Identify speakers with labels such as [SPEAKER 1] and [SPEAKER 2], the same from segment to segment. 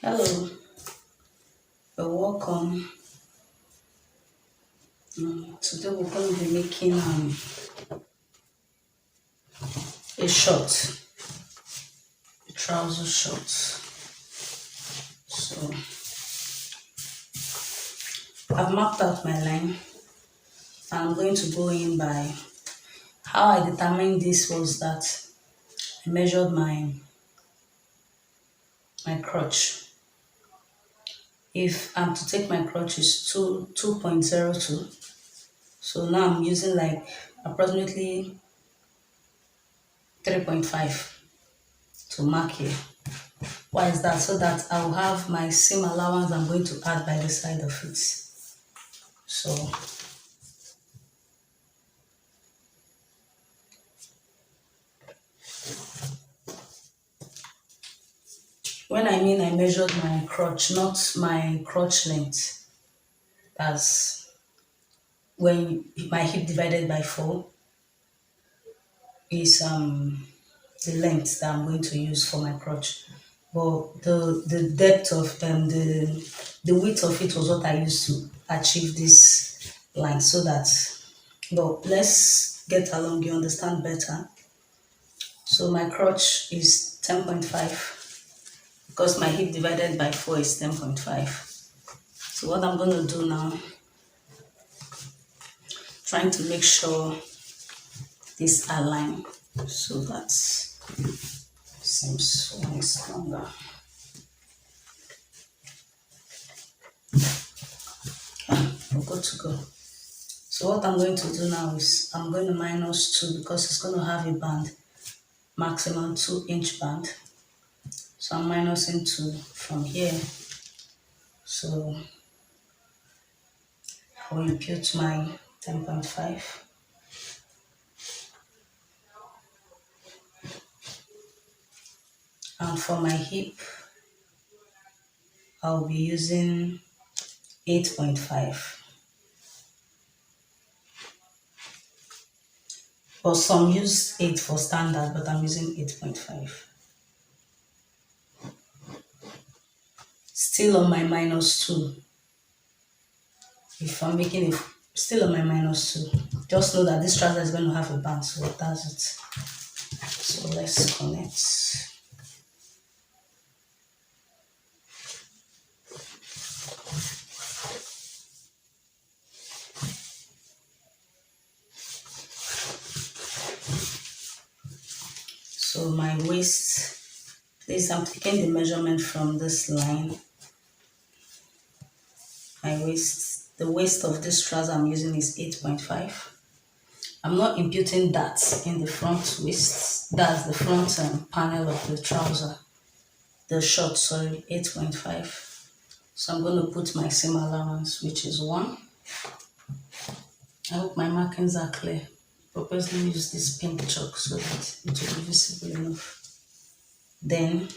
[SPEAKER 1] Hello, welcome. Today we're going to be making a short, a trouser short. So I've mapped out my line and I'm going to go in by how I determined this was that I measured my crotch. If I'm to take my crotch is 2.02. So now I'm using like approximately 3.5 to mark here. Why is that? So that I will have my seam allowance I'm going to add by the side of it. So when I mean I measured my crotch, not my crotch length, that's when my hip divided by 4 is the length that I'm going to use for my crotch. But the depth of the width of it was what I used to achieve this line so that, but let's get along, you understand better. So my crotch is 10.5 because my hip divided by 4 is 10.5. So what I'm going to do now, trying to make sure this align so that seems one is longer. We're good to go. So what I'm going to do now is I'm going to minus 2 because it's going to have a band, maximum 2-inch band. So I'm minusing 2 from here. So I will impute my 10.5. And for my hip, I'll be using 8.5. But some use 8 for standard, but I'm using 8.5. Still on my minus 2. If I'm making it still on my minus 2, just know that this trouser is going to have a band, so that's it. So let's connect. So my waist, please, I'm taking the measurement from this line. My waist, the waist of this trouser I'm using is 8.5. I'm not imputing that in the front waist. That's the front panel of the trouser. The short, sorry, 8.5. So I'm going to put my seam allowance, which is 1. I hope my markings are clear. Purposely use this pink chalk so that it will be visible enough. Then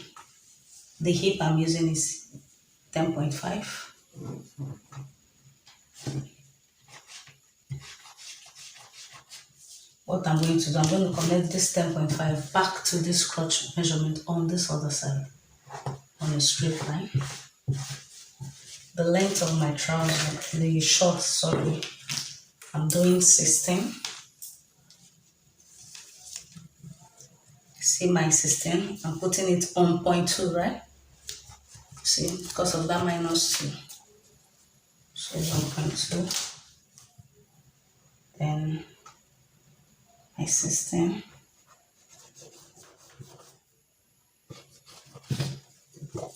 [SPEAKER 1] the hip I'm using is 10.5. What I'm going to do, I'm going to connect this 10.5 back to this crotch measurement on this other side on a straight line. The length of my trouser, the short, sorry, I'm doing 16. See my 16, I'm putting it on 0.2, right? See, because of that minus 2. So 1.2. Then my 16.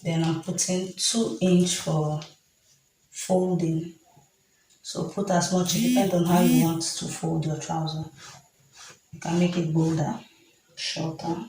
[SPEAKER 1] Then I'm putting 2-inch for folding. So put as much, it depends on how you want to fold your trouser. You can make it bolder, shorter.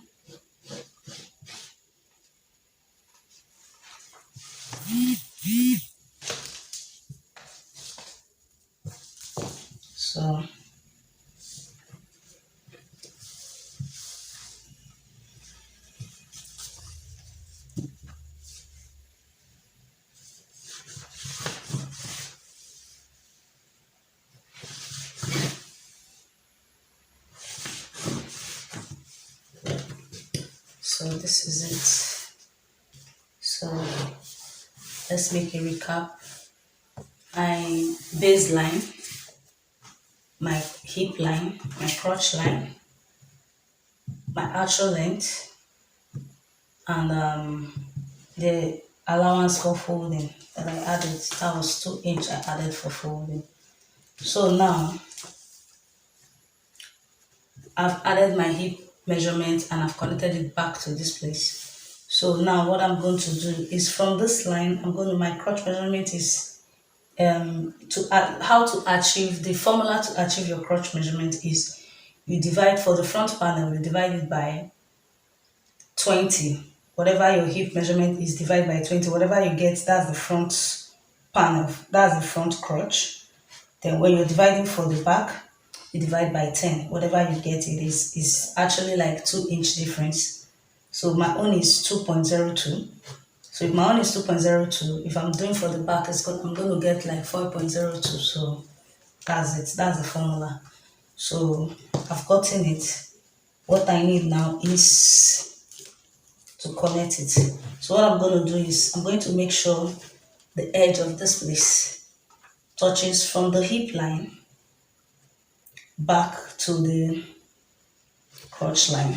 [SPEAKER 1] So this is it. So let's make a recap. My baseline, my hip line, my crotch line, my actual length, and the allowance for folding that I added. That was 2 inch I added for folding. So now I've added my hip measurement and I've connected it back to this place. So now what I'm going to do is from this line, my crotch measurement is how to achieve the formula to achieve your crotch measurement is you divide for the front panel, you divide it by 20. Whatever your hip measurement is, divide by 20. Whatever you get, that's the front panel, that's the front crotch. Then when you're dividing for the back, you divide by 10. Whatever you get, it is actually like 2 inch difference. So my own is 2.02. So if my own is 2.02, if I'm doing for the back, I'm going to get like 4.02. So that's it. That's the formula. So I've gotten it. What I need now is to connect it. So what I'm going to do is I'm going to make sure the edge of this place touches from the hip line back to the crotch line.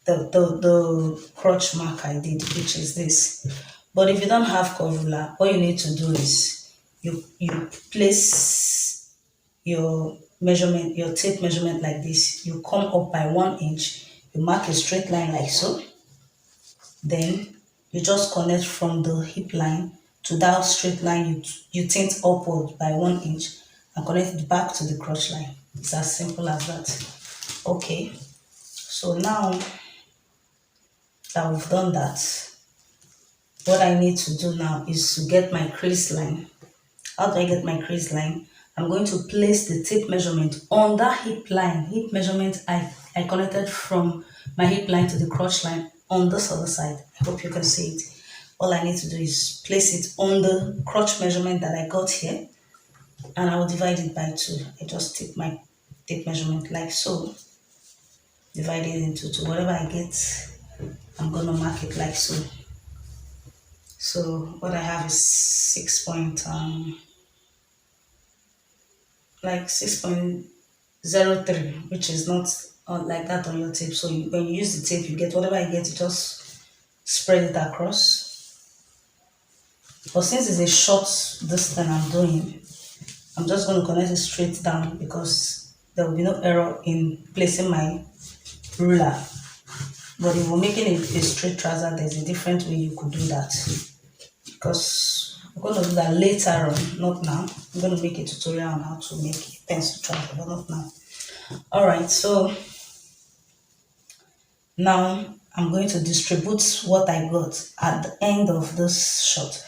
[SPEAKER 1] The crotch mark I did, which is this. But if you don't have curvula, all you need to do is you place your measurement, your tape measurement like this. You come up by 1 inch. You mark a straight line like so. Then you just connect from the hip line to that straight line. You tint upward by 1 inch and connect it back to the crotch line. It's as simple as that. Okay. So now that we've done that, what I need to do now is to get my crease line. How do I get my crease line? I'm going to place the tape measurement on that hip line. Hip measurement I connected from my hip line to the crotch line on this other side. I hope you can see it. All I need to do is place it on the crotch measurement that I got here, and I will divide it by 2. I just take my tape measurement like so, divide it into 2. Whatever I get, I'm going to mark it like so. So what I have is 6.03, which is not like that on your tape. So when you use the tape, you get whatever you get, you just spread it across. But since it's a short distance I'm doing, I'm just going to connect it straight down because there will be no error in placing my ruler. But if we're making a straight trouser, there's a different way you could do that, because we're going to do that later on, not now. I'm going to make a tutorial on how to make a pencil trouser, but not now. All right, so now I'm going to distribute what I got at the end of this shot.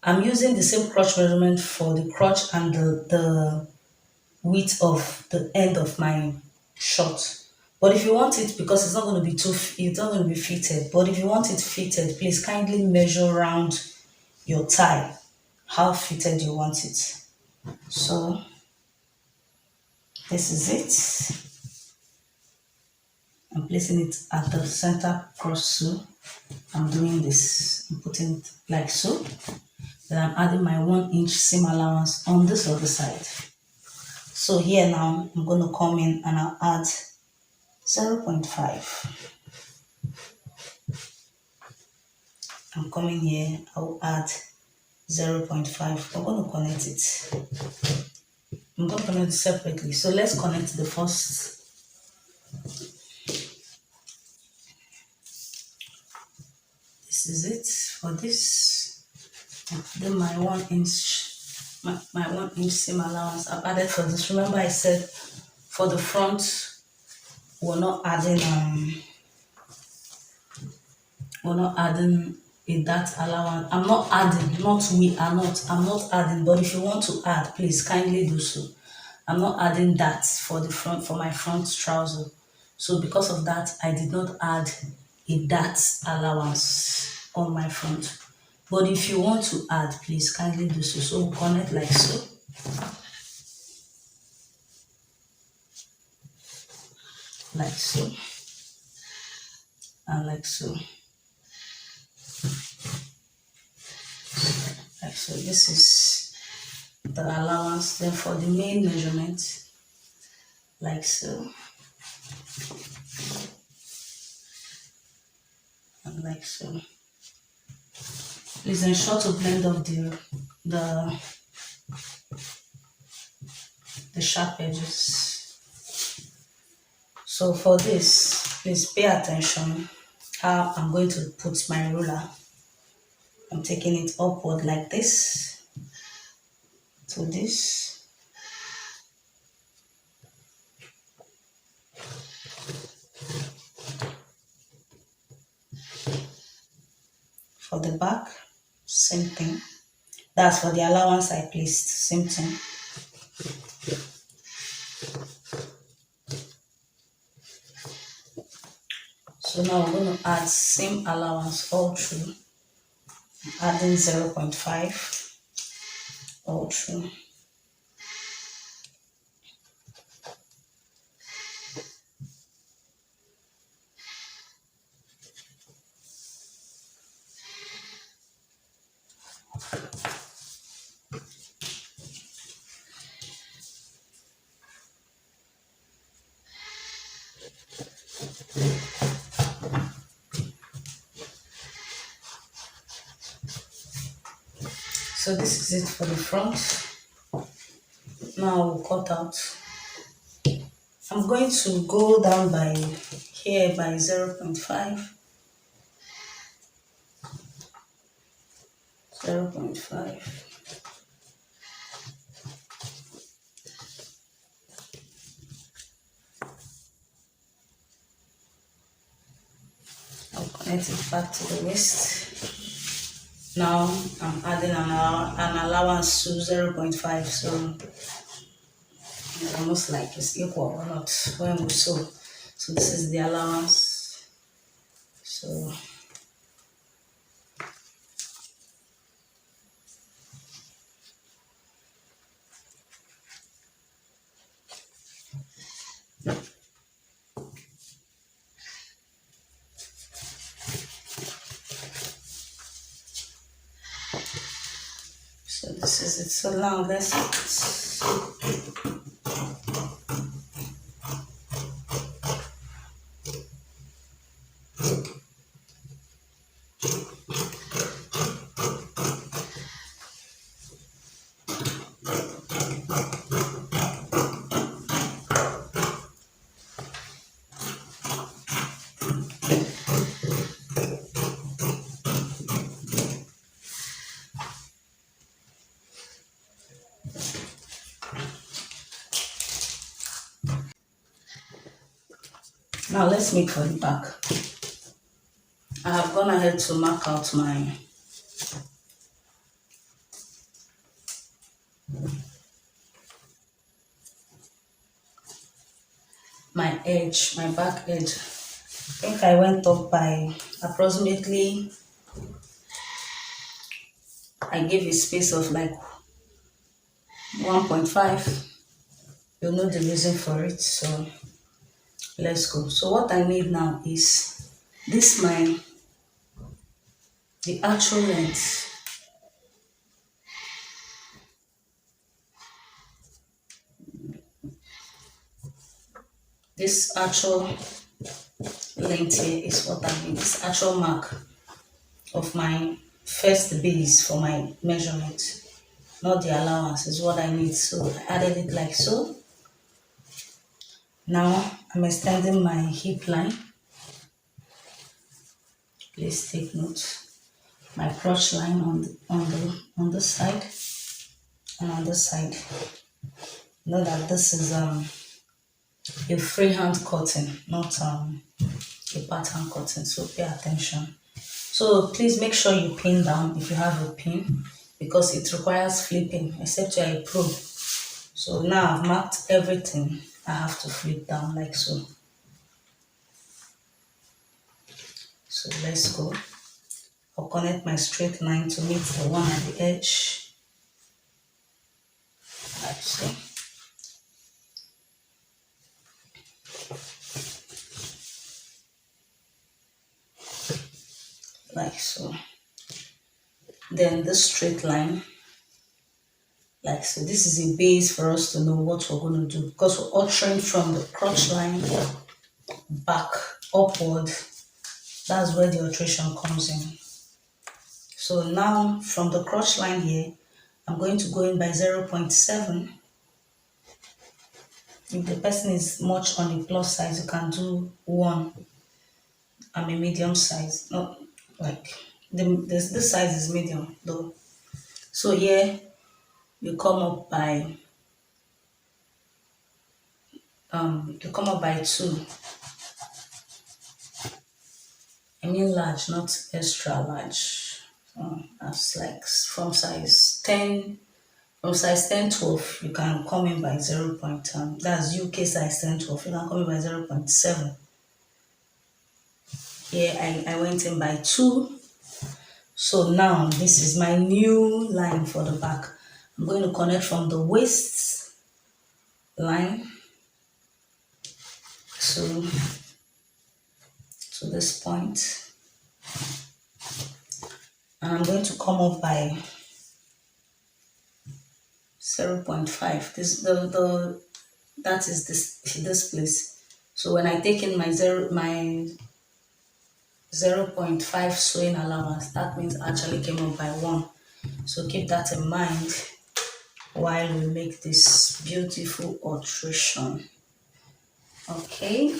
[SPEAKER 1] I'm using the same crotch measurement for the crotch and the width of the end of my shot. But if you want it, because it's not going to be it's not going to be fitted, but if you want it fitted, please kindly measure around your tie, how fitted you want it. So this is it. I'm placing it at the center cross sew. I'm doing this. I'm putting it like so. Then I'm adding my 1 inch seam allowance on this other side. So here now, I'm going to come in and I'll add 0.5. I'm coming here, I'll add 0.5. I'm going to connect it. I'm going to connect it separately. So let's connect the first. This is it for this. Then my 1 inch, my 1 inch seam allowance I've added for this. Remember I said for the front, we're not adding a dart allowance. I'm not adding, I'm not adding, but if you want to add, please kindly do so. I'm not adding that for the front, for my front trouser. So because of that, I did not add a dart allowance on my front. But if you want to add, please kindly do so. So we'll connect like so. Like so. And like so. So this is the allowance. Then for the main measurement, like so, and like so. Please ensure to blend off the the sharp edges. So for this, please pay attention how I'm going to put my ruler. I'm taking it upward like this to this. For the back, same thing. That's for the allowance I placed, same thing. So now we're going to add same allowance all through, adding 0.5 all through. So this is it for the front. Now we'll cut out. I'm going to go down by here by 0.5. 0.5. I'll connect it back to the waist. Now I'm adding an allowance to 0.5, so it's almost like it's equal or not when we sew. So this is the allowance. So this is it. So now let's make for the back. I have gone ahead to mark out my edge, my back edge. I think I went up by approximately, I gave a space of like 1.5. You'll know the reason for it. So let's go. So what I need now is this the actual length. This actual length here is what I need. This actual mark of my first base for my measurement, not the allowance, is what I need. So I added it like so. Now I'm extending my hip line. Please take note. My crotch line on the side and on this side. Know that this is a freehand cutting, not a pattern cutting. So pay attention. So please make sure you pin down if you have a pin, because it requires flipping, except you are a pro. So now I've marked everything. I have to flip down like so. So let's go. I'll connect my straight line to meet the one at the edge. Like so. Like so. Then this straight line, like so. This is a base for us to know what we're going to do because we're altering from the crotch line back upward. That's where the alteration comes in. So now from the crotch line here, I'm going to go in by 0.7. If the person is much on the plus size, you can do 1. I'm a medium size, not like this size is medium though. So here you come up by 2. I mean large, not extra large. That's like from size 10 12 you can come in by 0. That's UK size 10 12 you can come in by 0.7. Here I went in by 2. So now this is my new line for the back. I'm going to connect from the waist line to this point, and I'm going to come up by 0.5. That is this place. So when I take in my 0.5 sewing allowance, that means I actually came up by 1. So keep that in mind while we make this beautiful alteration. Okay.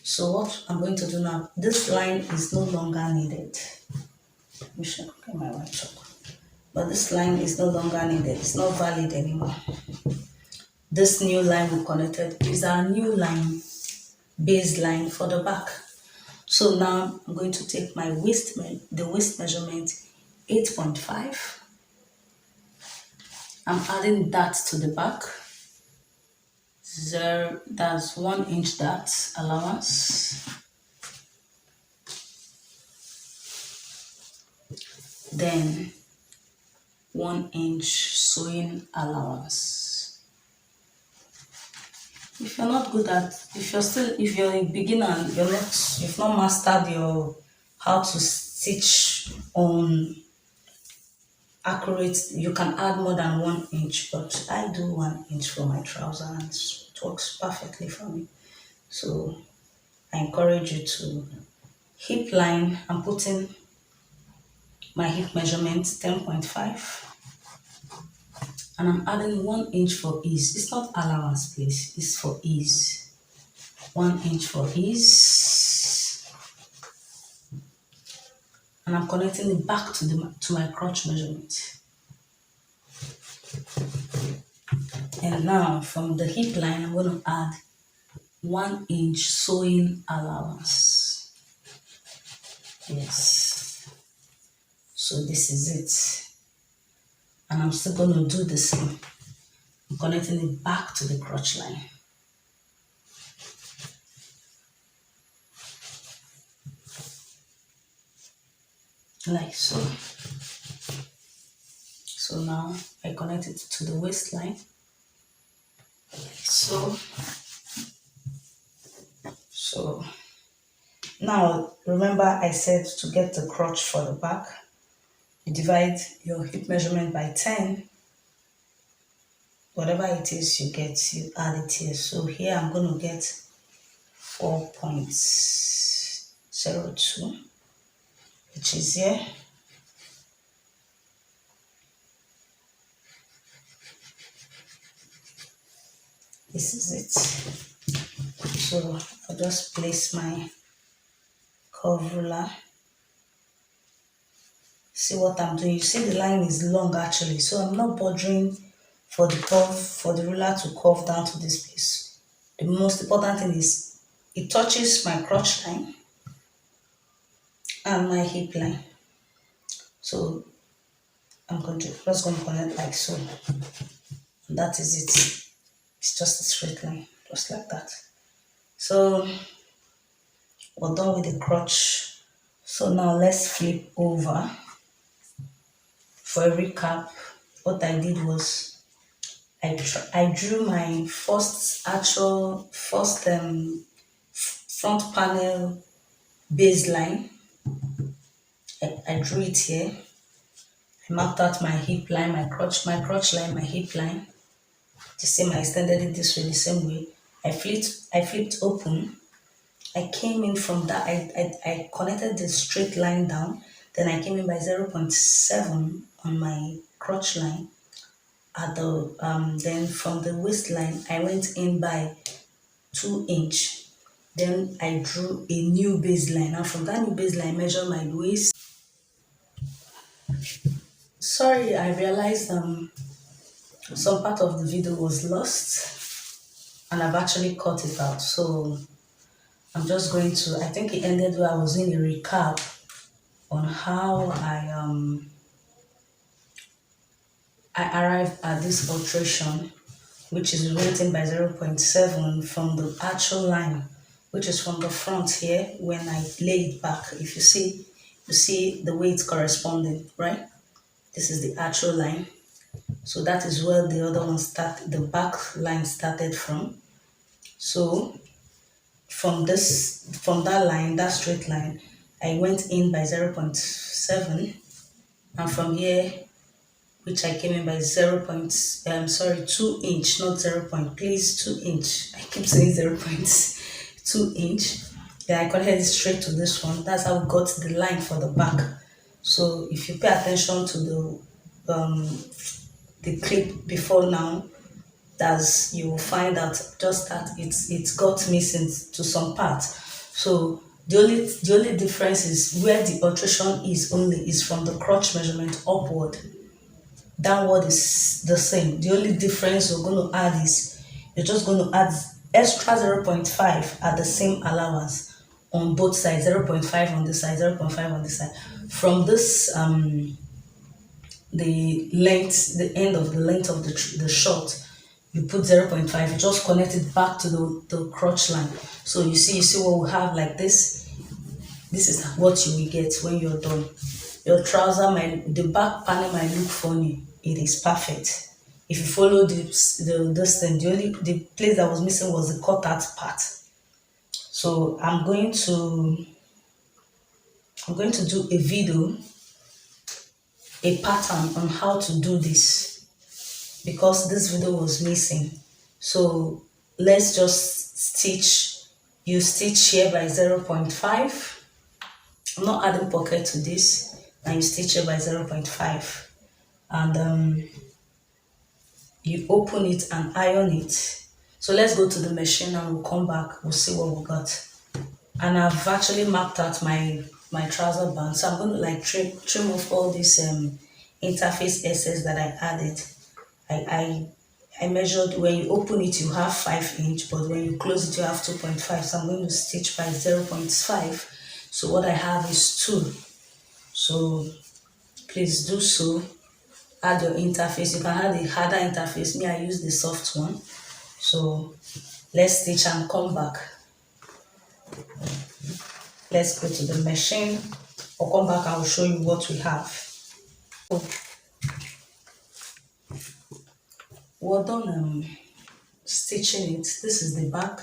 [SPEAKER 1] So what I'm going to do now, this line is no longer needed. Let me show my white chalk. But this line is no longer needed. It's not valid anymore. This new line we connected is our new line, baseline for the back. So now I'm going to take my the waist measurement 8.5. I'm adding that to the back. That's 1 inch dart allowance. Then 1 inch sewing allowance. If you're a beginner and you've not mastered how to stitch on accurate, you can add more than 1 inch, but I do 1 inch for my trouser and it works perfectly for me. So I encourage you to hip line. I'm putting my hip measurement 10.5. And I'm adding 1 inch for ease. It's not allowance, please. It's for ease. 1 inch for ease. And I'm connecting it back to my crotch measurement. And now from the hip line, I'm going to add 1 inch sewing allowance. Yes. So this is it. And I'm still going to do the same. I'm connecting it back to the crotch line. Like so. So now I connect it to the waistline. So now remember I said to get the crotch for the back, you divide your hip measurement by 10. Whatever it is you get, you add it here. So here I'm going to get 4.02, which is here. This is it. So I'll just place my curve ruler. See what I'm doing. You see the line is long actually, so I'm not bothering for the ruler to curve down to this place. The most important thing is it touches my crotch line and my hip line. So I'm just going to connect like so. And that is it. It's just a straight line, just like that. So we're done with the crotch. So now let's flip over. For a recap, what I did was I drew my first front panel baseline. I drew it here. I marked out my hip line, my crotch line, my hip line. The same, I extended it this way, the same way. I flipped open. I came in from that, I connected the straight line down. Then I came in by zero point 0.7 on my crotch line. Then from the waistline, I went in by 2 inch. Then I drew a new baseline. And from that new baseline, I measured my waist. Sorry, I realized some part of the video was lost and I've actually cut it out. So I'm just going to, I think it ended where I was in a recap on how I arrived at this alteration, which is written by zero point 0.7 from the actual line, which is from the front here when I lay it back. If you see the way it's corresponding, right? This is the actual line. So that is where the other one the back line started from. So from that line, that straight line, I went in by zero point 0.7, and from here, which I came in by 2 inch, not 2 inch. I keep saying 0.2 inch. Then I connected it straight to this one. That's how we got the line for the back. So if you pay attention to the clip before now, that's you will find out just that it's got missing to some part. So the only difference is where the alteration is from the crotch measurement upward. Downward is the same. The only difference you're going to add is you're just going to add extra zero point 0.5 at the same allowance on both sides. 0.5 on this side, 0.5 on this side. From this the end of the length of the short, you put 0.5, you just connect it back to the crotch line. So you see what we have like this. This is what you will get when you're done. Your trouser the back panel might look funny. It is perfect. If you follow this thing, the place that was missing was the cut out part. So I'm going to do a video, a pattern on how to do this, because this video was missing. So let's just stitch. You stitch here by 0.5. I'm not adding pocket to this, and you stitch here by 0.5, and you open it and iron it. So let's go to the machine and we'll come back, we'll see what we got. And I've actually mapped out my trouser band, so I'm going to like trim off all this interface excess that I added. I measured, when you open it you have 5 inch, but when you close it you have 2.5. So I'm going to stitch by 0.5. So what I have is 2. So please do so. Add your interface. You can add a harder interface. Me, I use the soft one. So let's stitch and come back. Let's go to the machine. I'll come back and I'll show you what we have. So, we're done stitching it. This is the back.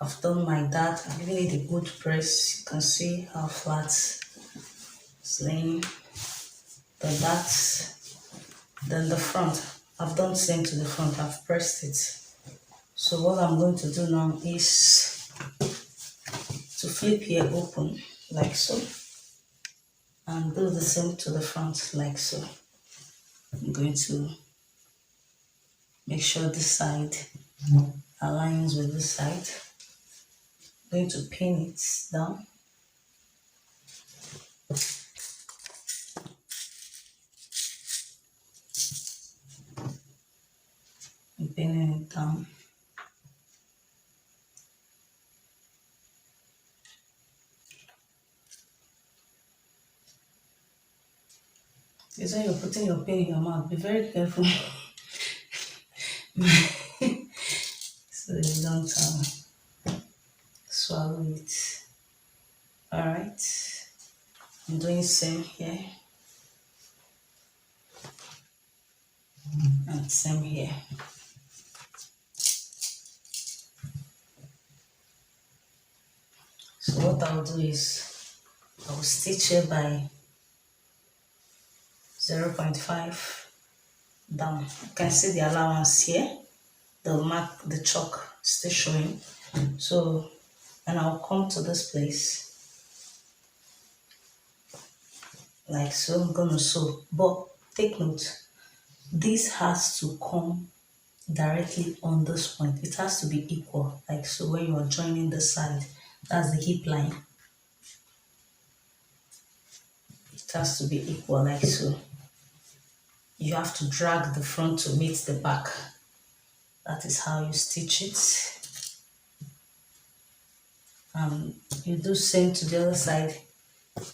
[SPEAKER 1] I've done my dart. I've given it a good press. You can see how flat it's laying. The dart. Then the front. I've done the same to the front. I've pressed it. So what I'm going to do now is to flip here open like so, and do the same to the front like so. I'm going to make sure this side aligns with this side. I'm going to pin it down. I'm pinning it down. This is when you're putting your pin in your mouth. Be very careful. So you don't swallow it. Alright. I'm doing same here. And same here. So what I'll do is I'll stitch it by 0.5 down. You can see the allowance here, the mark, the chalk still showing. So, and I'll come to this place like so. I'm gonna sew, but take note, this has to come directly on this point. It has to be equal, like so. When you are joining the side, that's the hip line. It has to be equal, like so. You have to drag the front to meet the back. That is how you stitch it. You do same to the other side.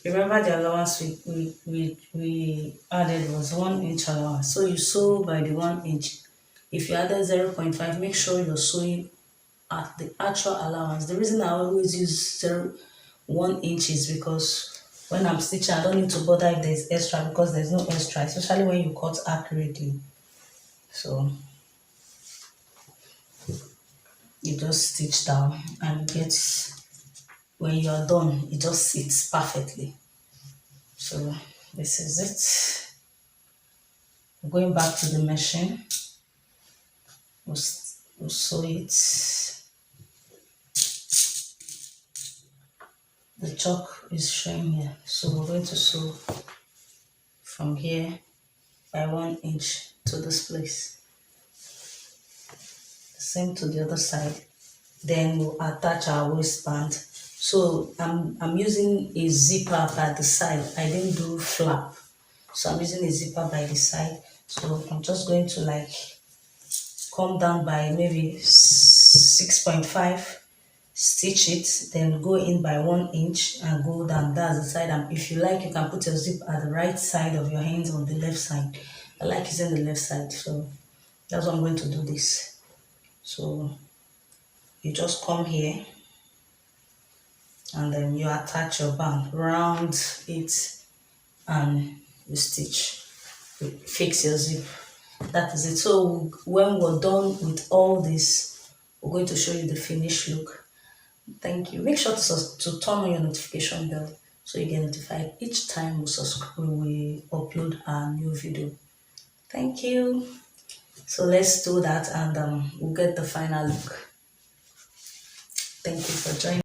[SPEAKER 1] Remember the allowance we added was 1 inch allowance. So you sew by the 1 inch. If you added 0.5, make sure you're sewing at the actual allowance. The reason I always use 1 inch is because when I'm stitching, I don't need to bother if there's extra, because there's no extra, especially when you cut accurately. So you just stitch down and get, when you are done, it just sits perfectly. So this is it. Going back to the machine, we'll sew it. The chalk is showing here, so we're going to sew from here by 1 inch to this place. The same to the other side. Then we'll attach our waistband. So I'm using a zipper by the side. I didn't do flap, so I'm using a zipper by the side. So I'm just going to like come down by maybe 6.5, stitch it, then go in by 1 inch and go down. That's the side. And if you like, you can put your zip at the right side of your hands, on the left side. I like using the left side, so that's why I'm going to do this. So you just come here and then you attach your band, round it, and you stitch, you fix your zip. That is it. So when we're done with all this, we're going to show you the finished look. Thank you. Make sure to turn on your notification bell so you get notified each time we upload a new video. Thank you. So let's do that, and we'll get the final look. Thank you for joining.